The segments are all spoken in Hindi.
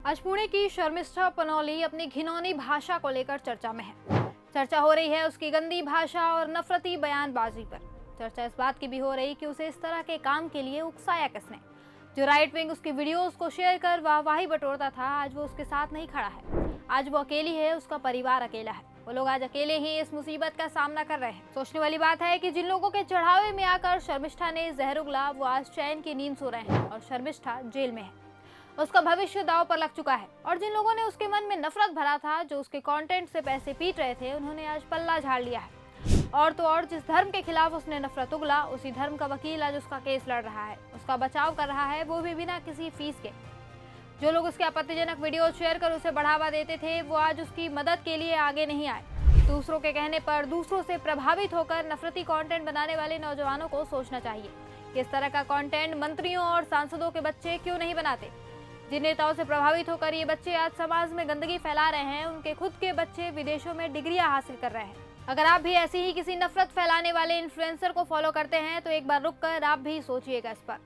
आज पुणे की शर्मिष्ठा पनौली अपनी घिनौनी भाषा को लेकर चर्चा में है। चर्चा हो रही है उसकी गंदी भाषा और नफरती बयानबाजी पर। चर्चा इस बात की भी हो रही कि उसे इस तरह के काम के लिए उकसाया किसने। जो राइट विंग उसकी वीडियोस को शेयर कर वाहवाही बटोरता था, आज वो उसके साथ नहीं खड़ा है। आज वो अकेली है, उसका परिवार अकेला है। वो लोग आज अकेले ही इस मुसीबत का सामना कर रहे हैं। सोचने वाली बात है कि जिन लोगों के चढ़ावे में आकर शर्मिष्ठा ने जहर उगला, वो आज चैन की नींद सो रहे हैं और शर्मिष्ठा जेल में है। उसका भविष्य दांव पर लग चुका है और जिन लोगों ने उसके मन में नफरत भरा था, जो उसके कंटेंट से पैसे पीट रहे थे, उन्होंने आज पल्ला झाड़ लिया है। और तो और जिस धर्म के खिलाफ उसने नफरत उगला, उसी धर्म का वकील आज उसका केस लड़ रहा है, उसका बचाव कर रहा है, वो भी बिना किसी फीस के। जो लोग उसके आपत्तिजनक वीडियो शेयर कर उसे बढ़ावा देते थे, वो आज उसकी मदद के लिए आगे नहीं आए। दूसरों के कहने पर दूसरों से प्रभावित होकर नफरती कंटेंट बनाने वाले नौजवानों को सोचना चाहिए कि इस तरह का कंटेंट मंत्रियों और सांसदों के बच्चे क्यों नहीं बनाते। जिन नेताओं से प्रभावित होकर ये बच्चे आज समाज में गंदगी फैला रहे हैं, उनके खुद के बच्चे विदेशों में डिग्रियां हासिल कर रहे हैं। अगर आप भी ऐसी ही किसी नफरत फैलाने वाले इन्फ्लुएंसर को फॉलो करते हैं, तो एक बार रुककर आप भी सोचिएगा इस पर।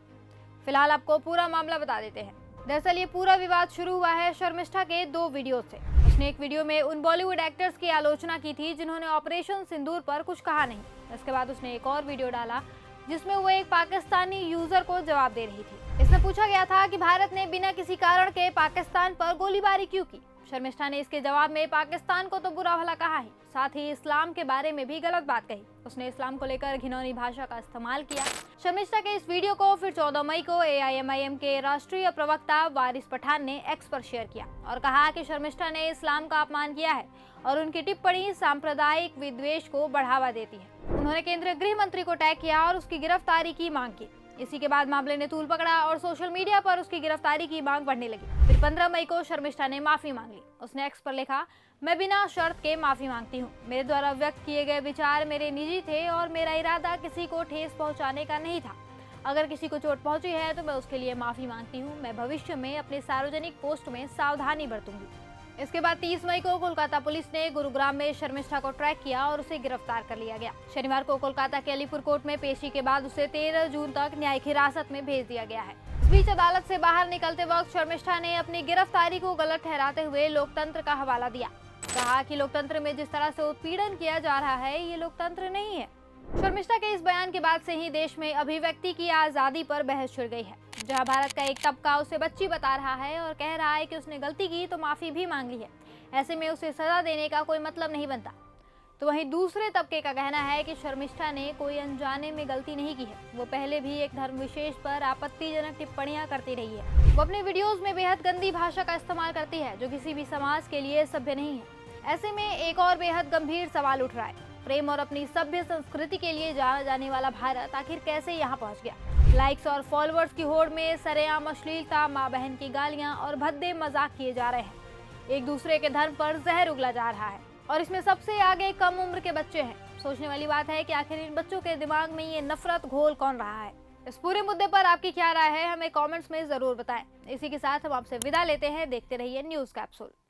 फिलहाल आपको पूरा मामला बता देते हैं। दरअसल ये पूरा विवाद शुरू हुआ है शर्मिष्ठा के 2 वीडियो से। उसने एक वीडियो में उन बॉलीवुड एक्टर्स की आलोचना की थी जिन्होंने ऑपरेशन सिंदूर पर कुछ कहा नहीं। इसके बाद उसने एक और वीडियो डाला जिसमें वो एक पाकिस्तानी यूजर को जवाब दे रही थी। इसमें पूछा गया था कि भारत ने बिना किसी कारण के पाकिस्तान पर गोलीबारी क्यों की। शर्मिष्ठा ने इसके जवाब में पाकिस्तान को तो बुरा भला कहा ही, साथ ही इस्लाम के बारे में भी गलत बात कही। उसने इस्लाम को लेकर घिनौनी भाषा का इस्तेमाल किया। शर्मिष्ठा के इस वीडियो को फिर 14 मई को AIMIM के राष्ट्रीय प्रवक्ता वारिस पठान ने एक्स पर शेयर किया और कहा कि शर्मिष्ठा ने इस्लाम का अपमान किया है और उनकी टिप्पणी सांप्रदायिक विद्वेष को बढ़ावा देती है। उन्होंने केंद्रीय गृह मंत्री को टैग किया और उसकी गिरफ्तारी की मांग की। इसी के बाद मामले ने तूल पकड़ा और सोशल मीडिया पर उसकी गिरफ्तारी की मांग बढ़ने लगी। फिर 15 मई को शर्मिष्ठा ने माफी मांग ली। उसने एक्स पर लिखा, मैं बिना शर्त के माफी मांगती हूँ। मेरे द्वारा व्यक्त किए गए विचार मेरे निजी थे और मेरा इरादा किसी को ठेस पहुँचाने का नहीं था। अगर किसी को चोट पहुंची है तो मैं उसके लिए माफी मांगती हूँ। मैं भविष्य में अपने सार्वजनिक पोस्ट में सावधानी बरतूंगी। इसके बाद 30 मई को कोलकाता पुलिस ने गुरुग्राम में शर्मिष्ठा को ट्रैक किया और उसे गिरफ्तार कर लिया गया। शनिवार को कोलकाता के अलीपुर कोर्ट में पेशी के बाद उसे 13 जून तक न्यायिक हिरासत में भेज दिया गया है। इस बीच अदालत से बाहर निकलते वक्त शर्मिष्ठा ने अपनी गिरफ्तारी को गलत ठहराते हुए लोकतंत्र का हवाला दिया। कहा कि लोकतंत्र में जिस तरह से उत्पीड़न किया जा रहा है, ये लोकतंत्र नहीं है। शर्मिष्ठा के इस बयान के बाद से ही देश में अभिव्यक्ति की आजादी पर बहस छिड़ गई है। जहां भारत का एक तबका उसे बच्ची बता रहा है और कह रहा है कि उसने गलती की तो माफी भी मांग ली है, ऐसे में उसे सजा देने का कोई मतलब नहीं बनता। तो वहीं दूसरे तबके का कहना है कि शर्मिष्ठा ने कोई अनजाने में गलती नहीं की है। वो पहले भी एक धर्म विशेष पर आपत्तिजनक टिप्पणियां करती रही है। वो अपने वीडियोस में बेहद गंदी भाषा का इस्तेमाल करती है, जो किसी भी समाज के लिए सभ्य नहीं है। ऐसे में एक और बेहद गंभीर सवाल उठ रहा है, प्रेम और अपनी सभ्य संस्कृति के लिए जाना जाने वाला भारत आखिर कैसे यहाँ पहुँच गया। लाइक्स और फॉलोअर्स की होड़ में सरेआम अश्लीलता, माँ बहन की गालियाँ और भद्दे मजाक किए जा रहे हैं। एक दूसरे के धर्म पर जहर उगला जा रहा है और इसमें सबसे आगे कम उम्र के बच्चे हैं। सोचने वाली बात है कि आखिर इन बच्चों के दिमाग में ये नफरत घोल कौन रहा है। इस पूरे मुद्दे पर आपकी क्या राय है, हमें कमेंट्स में जरूर बताएं। इसी के साथ हम आपसे विदा लेते हैं। देखते रहिए न्यूज़ कैप्सूल।